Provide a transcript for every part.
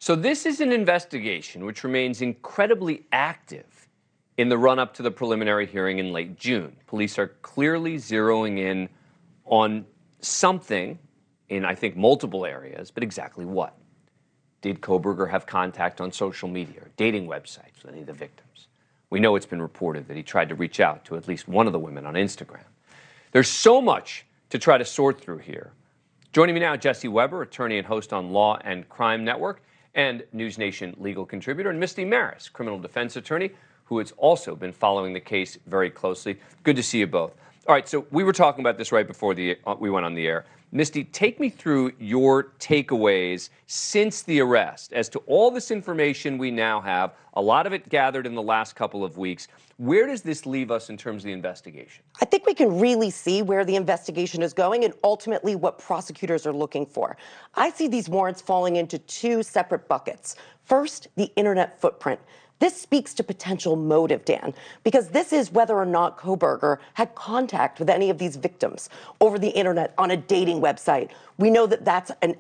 So this is an investigation which remains incredibly active in the run-up to the preliminary hearing in late June. Police are clearly zeroing in on something in, I think, multiple areas, but exactly what? Did Kohberger have contact on social media or dating websites with any of the victims? We know it's been reported that he tried to reach out to at least one of the women on Instagram. There's so much to try to sort through here. Joining me now, Jesse Weber, attorney and host on Law and Crime Network, and NewsNation legal contributor, and Misty Marris, criminal defense attorney, who has also been following the case very closely. Good to see you both. All right, so we were talking about this right before we went on the air. Misty, take me through your takeaways since the arrest as to all this information we now have, a lot of it gathered in the last couple of weeks. Where does this leave us in terms of the investigation? I think we can really see where the investigation is going and ultimately what prosecutors are looking for. I see these warrants falling into two separate buckets. First, the internet footprint. This speaks to potential motive, Dan, because this is whether or not Kohberger had contact with any of these victims over the internet on a dating website. We know that that's an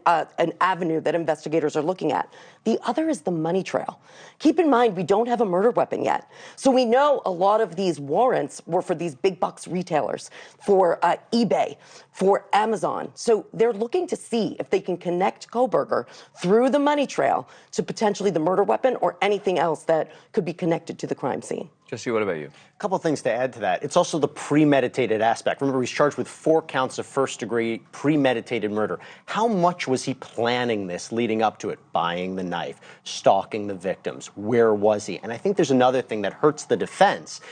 avenue that investigators are looking at. The other is the money trail. Keep in mind, we don't have a murder weapon yet. So we know a lot of these warrants were for these big box retailers, for eBay, for Amazon. So they're looking to see if they can connect Kohberger through the money trail to potentially the murder weapon or anything else that could be connected to the crime scene. Jesse, what about you? A couple of things to add to that. It's also the premeditated aspect. Remember, he's charged with 4 counts of first-degree premeditated murder. How much was he planning this leading up to it? Buying the knife, stalking the victims. Where was he? And I think there's another thing that hurts the defense.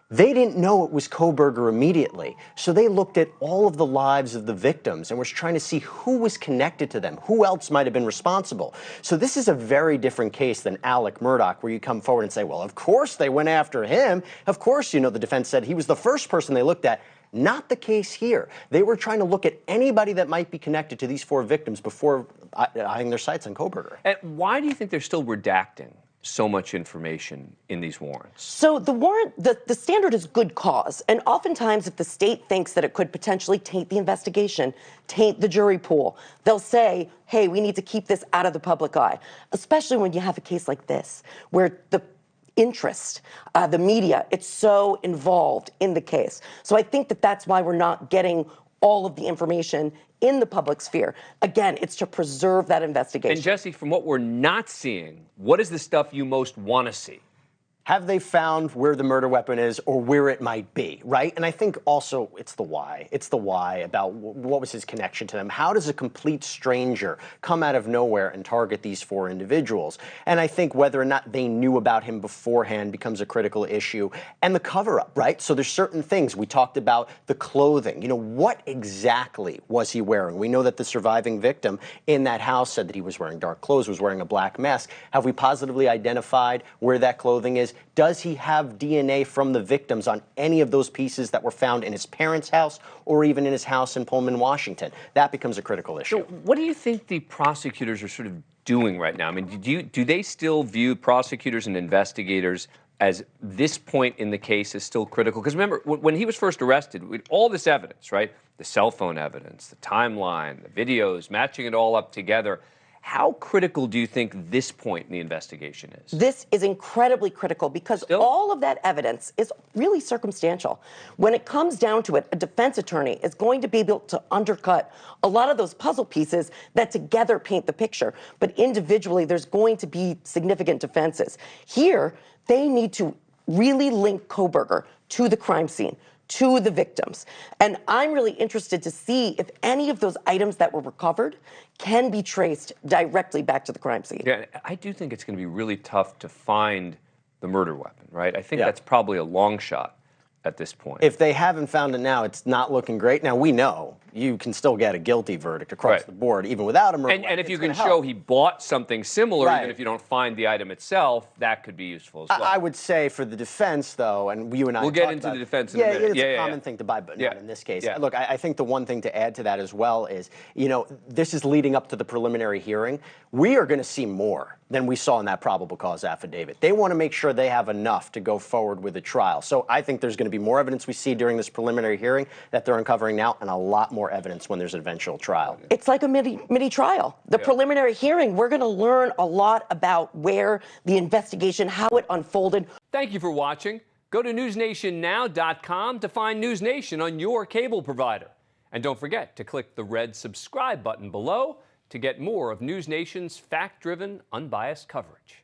They didn't know it was Kohberger immediately, so they looked at all of the lives of the victims and was trying to see who was connected to them, who else might have been responsible. So this is a very different case than Alec Murdaugh, where you come forward and say, well, of course they went after him. Of course, you know, the defense said he was the first person they looked at. Not the case here. They were trying to look at anybody that might be connected to these 4 victims before eyeing their sights on Kohberger. And why do you think they're still redacting so much information in these warrants? So the warrant, the standard is good cause. And oftentimes if the state thinks that it could potentially taint the investigation, taint the jury pool, they'll say, hey, we need to keep this out of the public eye, especially when you have a case like this, where the interest, the media, it's so involved in the case. So I think that that's why we're not getting all of the information in the public sphere. Again, it's to preserve that investigation. And Jesse, from what we're not seeing, what is the stuff you most want to see? Have they found where the murder weapon is or where it might be, right? And I think also it's the why. It's the why about what was his connection to them. How does a complete stranger come out of nowhere and target these 4 individuals? And I think whether or not they knew about him beforehand becomes a critical issue. And the cover-up, right? So there's certain things. We talked about the clothing. You know, what exactly was he wearing? We know that the surviving victim in that house said that he was wearing dark clothes, was wearing a black mask. Have we positively identified where that clothing is? Does he have DNA from the victims on any of those pieces that were found in his parents' house or even in his house in Pullman, Washington? That becomes a critical issue. So what do you think the prosecutors are sort of doing right now? I mean, do they still view prosecutors and investigators as this point in the case is still critical? Because remember, when he was first arrested, with all this evidence, right? The cell phone evidence, the timeline, the videos, matching it all up together. How critical do you think this point in the investigation is? This is incredibly critical because all of that evidence is really circumstantial. When it comes down to it, a defense attorney is going to be able to undercut a lot of those puzzle pieces that together paint the picture. But individually, there's going to be significant defenses. Here, they need to really link Kohberger to the crime scene, to the victims. And I'm really interested to see if any of those items that were recovered can be traced directly back to the crime scene. Yeah, I do think it's going to be really tough to find the murder weapon, right? I think that's probably a long shot at this point. If they haven't found it now, it's not looking great. Now, we know you can still get a guilty verdict across the board, even without a murder weapon. And if you can show he bought something similar, even if you don't find the item itself, that could be useful as well. I would say for the defense, though, and you and I we'll get into the defense in a minute. It's a common thing to buy, but not in this case. Look, I think the one thing to add to that as well is, you know, this is leading up to the preliminary hearing. We are going to see more than we saw in that probable cause affidavit. They want to make sure they have enough to go forward with a trial. So I think there's going to be more evidence we see during this preliminary hearing that they're uncovering now, and a lot more more evidence when there's an eventual trial. It's like a mini trial. The preliminary hearing, we're going to learn a lot about where the investigation, how it unfolded. Thank you for watching. Go to newsnationnow.com to find News Nation on your cable provider. And don't forget to click the red subscribe button below to get more of News Nation's fact-driven, unbiased coverage.